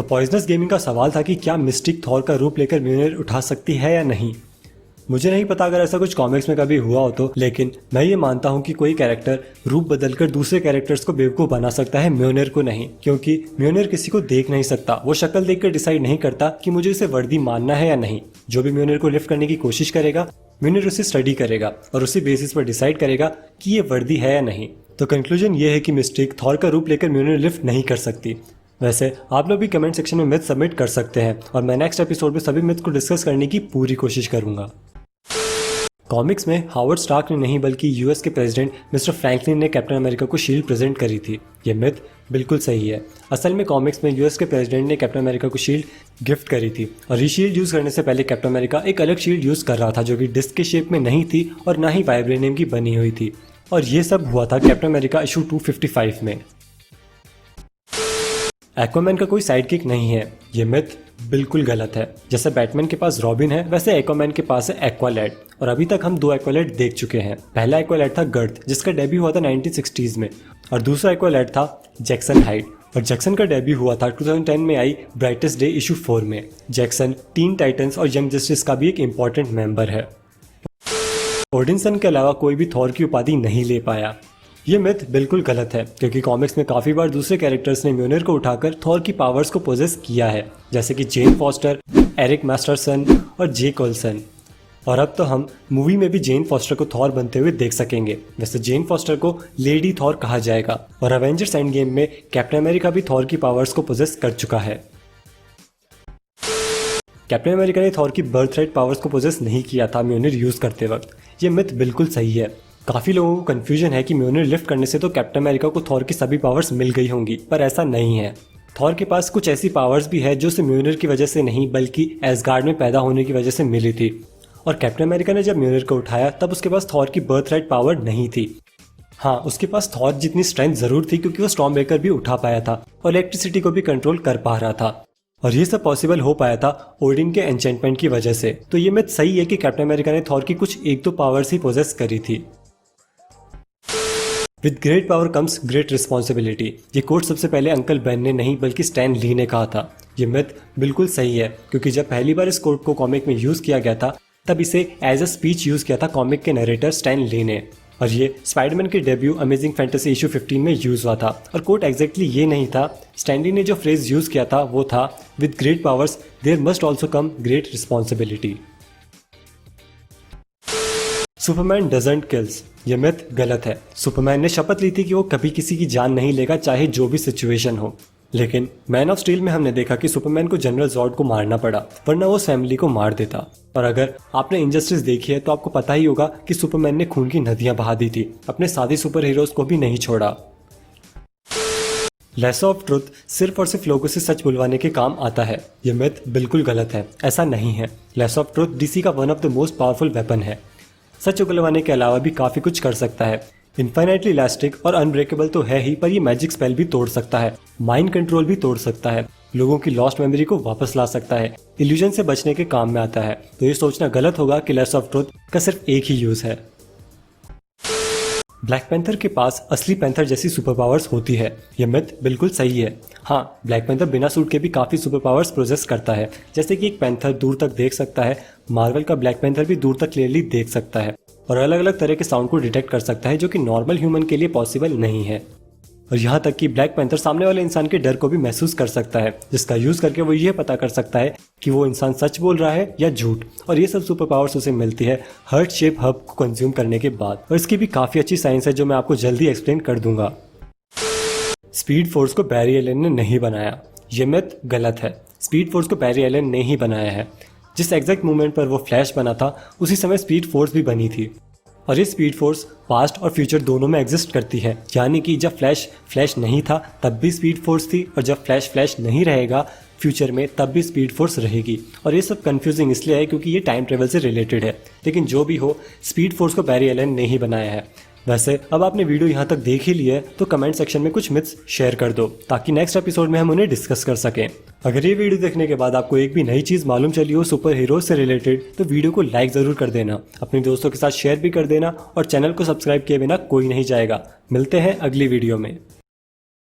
Poisonous gaming का सवाल था कि क्या मिस्टिक थॉर का रूप लेकर म्योनिर उठा सकती है या नहीं। मुझे नहीं पता अगर ऐसा कुछ कॉमिक्स में कभी हुआ हो तो, लेकिन मैं ये मानता हूँ कि कोई कैरेक्टर रूप बदलकर दूसरे कैरेक्टर्स को बेवकूफ बना सकता है, म्योनिर को नहीं। क्योंकि म्योनिर किसी को देख नहीं सकता, वो शक्ल देखकर डिसाइड नहीं करता कि मुझे इसे वर्दी मानना है या नहीं। जो भी म्योनिर को लिफ्ट करने की कोशिश करेगा, म्योनिर उसे स्टडी करेगा और उसी बेसिस पर डिसाइड करेगा कि ये वर्दी है या नहीं। तो कंक्लूजन ये है कि मिस्टिक थॉर का रूप लेकर म्योनिर लिफ्ट नहीं कर सकती। वैसे आप लोग भी कमेंट सेक्शन में मिथ सबमिट कर सकते हैं और मैं नेक्स्ट एपिसोड में सभी मिथ को डिस्कस करने की पूरी कोशिश करूंगा। कॉमिक्स में हावर्ड स्टार्क ने नहीं बल्कि यूएस के प्रेसिडेंट मिस्टर फ्रैंकलिन ने कैप्टन अमेरिका को शील्ड प्रेजेंट करी थी। ये मिथ बिल्कुल सही है। असल में कॉमिक्स में यूएस के प्रेसिडेंट ने कैप्टन अमेरिका को शील्ड गिफ्ट करी थी और ये शील्ड यूज करने से पहले कैप्टन अमेरिका एक अलग शील्ड यूज कर रहा था जो कि डिस्क के शेप में नहीं थी और ना ही वाइब्रेनियम की बनी हुई थी। और ये सब हुआ था कैप्टन अमेरिका इशू 255 में। एक्वामैन का कोई साइड किक नहीं है, ये मिथ बिल्कुल गलत है। जैसे बैटमैन के पास रॉबिन है, वैसे एक्वामैन के पास है एक्वालैड। और अभी तक हम 2 एक्वालैड देख चुके हैं। पहला एक्वालैड था गर्थ, जिसका डेब्यू हुआ था 1960s में, और दूसरा एक्वालैड था जैक्सन हाइड। और जैक्सन का डेब्यू हुआ था 2010 में आई ब्राइटेस्ट डे इशू 4 में। जैक्सन टीन टाइटंस और यंग जस्टिस का भी एक इम्पोर्टेंट मेंबर है। ओडिनसन के अलावा कोई भी थॉर की उपाधि नहीं ले पाया, ये मिथ बिल्कुल गलत है। क्योंकि कॉमिक्स में काफी बार दूसरे कैरेक्टर्स ने म्योनिर को उठाकर थॉर की पावर्स को पोजेस किया है, जैसे कि जेन फॉस्टर, एरिक मास्टरसन और जे कोल्सन। और अब तो हम मूवी में भी जेन फॉस्टर को थॉर बनते हुए देख सकेंगे। वैसे जेन फॉस्टर को लेडी थॉर कहा जाएगा। और अवेंजर्स एंड गेम में कैप्टन अमेरिका भी थॉर की पावर्स को पोजेस कर चुका है। कैप्टन अमेरिका ने थॉर की बर्थराइट पावर्स को पोजेस नहीं किया था म्योनिर यूज करते वक्त, ये मिथ बिल्कुल सही है। काफी लोगों को कंफ्यूजन है कि म्योनिर लिफ्ट करने से तो कैप्टन अमेरिका को थॉर की सभी पावर्स मिल गई होंगी, पर ऐसा नहीं है। थॉर के पास कुछ ऐसी पावर्स भी है जो उसे म्योनिर की वजह से नहीं बल्कि एसगार्ड में पैदा होने की वजह से मिली थी। और कैप्टन अमेरिका ने जब म्योनिर को उठाया तब उसके पास थॉर की बर्थराइट पावर नहीं थी। हाँ, उसके पास थॉर जितनी स्ट्रेंथ जरूर थी क्योंकि वो स्टॉर्म ब्रेकर भी उठा पाया था और इलेक्ट्रिसिटी को भी कंट्रोल कर पा रहा था। और ये सब पॉसिबल हो पाया था ओडिन के एन्चेंटमेंट की वजह से। तो ये मिथ सही है कि कैप्टन अमेरिका ने थॉर की कुछ 1-2 पावर्स ही पोजेस करी थी। With great power comes great responsibility, ये कोट सबसे पहले अंकल बेन ने नहीं बल्कि स्टैन ली ने कहा था। ये मिथ बिल्कुल सही है क्योंकि जब पहली बार इस कोट को कॉमिक में यूज किया गया था तब इसे एज अ स्पीच यूज किया था कॉमिक के नरेटर स्टैन ली ने। और ये स्पाइडरमैन के डेब्यू अमेजिंग फैंटेसी इशू 15 में यूज हुआ था। और कोट एग्जैक्टली ये नहीं था। स्टैन ली ने जो फ्रेज यूज किया था वो था with great powers there must also come great responsibility. Superman doesn't kills, ये मिथ गलत है। सुपरमैन ने शपथ ली थी कि वो कभी किसी की जान नहीं लेगा चाहे जो भी सिचुएशन हो। लेकिन मैन ऑफ स्टील में हमने देखा कि सुपरमैन को जनरल जॉर्ड को मारना पड़ा, वरना वो फैमिली को मार देता। और अगर आपने इनजस्टिस देखी है तो आपको पता ही होगा कि सुपरमैन ने खून की नदियां बहा दी थी, अपने साथी सुपर हीरोज को भी नहीं छोड़ा। लेसर ऑफ ट्रुथ सिर्फ और सिर्फ लोगों से सच बुलवाने के काम आता है, यह मिथ बिल्कुल गलत है। ऐसा नहीं है। लेसर ऑफ ट्रुथ डीसी का one of the most powerful weapon है। सच उगलवाने के अलावा भी काफी कुछ कर सकता है। इनफाइनाइटली इलास्टिक और अनब्रेकेबल तो है ही, पर ये मैजिक स्पेल भी तोड़ सकता है, माइंड कंट्रोल भी तोड़ सकता है, लोगों की लॉस्ट मेमोरी को वापस ला सकता है, इल्यूजन से बचने के काम में आता है। तो ये सोचना गलत होगा कि लेसर ऑफ ट्रुथ का सिर्फ एक ही यूज है। ब्लैक पैंथर के पास असली पैंथर जैसी सुपर पावर्स होती है, यह मिथ बिल्कुल सही है। हाँ, ब्लैक पैंथर बिना सूट के भी काफी सुपर पावर्स प्रोसेस करता है, जैसे कि एक पैंथर दूर तक देख सकता है, मार्वल का ब्लैक पैंथर भी दूर तक क्लियरली देख सकता है और अलग अलग तरह के साउंड को डिटेक्ट कर सकता है जो कि नॉर्मल ह्यूमन के लिए पॉसिबल नहीं है। और यहाँ तक कि ब्लैक पैंथर सामने वाले इंसान के डर को भी महसूस कर सकता है, जिसका यूज करके वो ये पता कर सकता है कि वो इंसान सच बोल रहा है या झूठ। और ये सब सुपर पावर्स उसे मिलती है हर्ट शेप हब को कंज्यूम करने के बाद। और इसकी भी काफी अच्छी साइंस है जो मैं आपको जल्दी एक्सप्लेन कर दूंगा। स्पीड फोर्स को बैरी एलन ने नहीं बनाया, ये मिथ गलत है। स्पीड फोर्स को बैरी एलन ने ही बनाया है। जिस एग्जैक्ट मोमेंट पर वो फ्लैश बना था उसी समय स्पीड फोर्स भी बनी थी। और ये स्पीड फोर्स पास्ट और फ्यूचर दोनों में एग्जिस्ट करती है, यानी कि जब फ्लैश नहीं था तब भी स्पीड फोर्स थी और जब फ्लैश नहीं रहेगा फ्यूचर में तब भी स्पीड फोर्स रहेगी। और ये सब कंफ्यूजिंग इसलिए है क्योंकि ये टाइम ट्रेवल से रिलेटेड है। लेकिन जो भी हो, स्पीड फोर्स को बैरी एलन ने ही बनाया है। वैसे अब आपने वीडियो यहाँ तक देख ही ली है तो कमेंट सेक्शन में कुछ मिथ्स शेयर कर दो ताकि नेक्स्ट एपिसोड में हम उन्हें डिस्कस कर सकें। अगर ये वीडियो देखने के बाद आपको एक भी नई चीज मालूम चली हो सुपर हीरो से रिलेटेड तो वीडियो को लाइक जरूर कर देना, अपने दोस्तों के साथ शेयर भी कर देना और चैनल को सब्सक्राइब किए बिना कोई नहीं जाएगा। मिलते हैं अगली वीडियो में।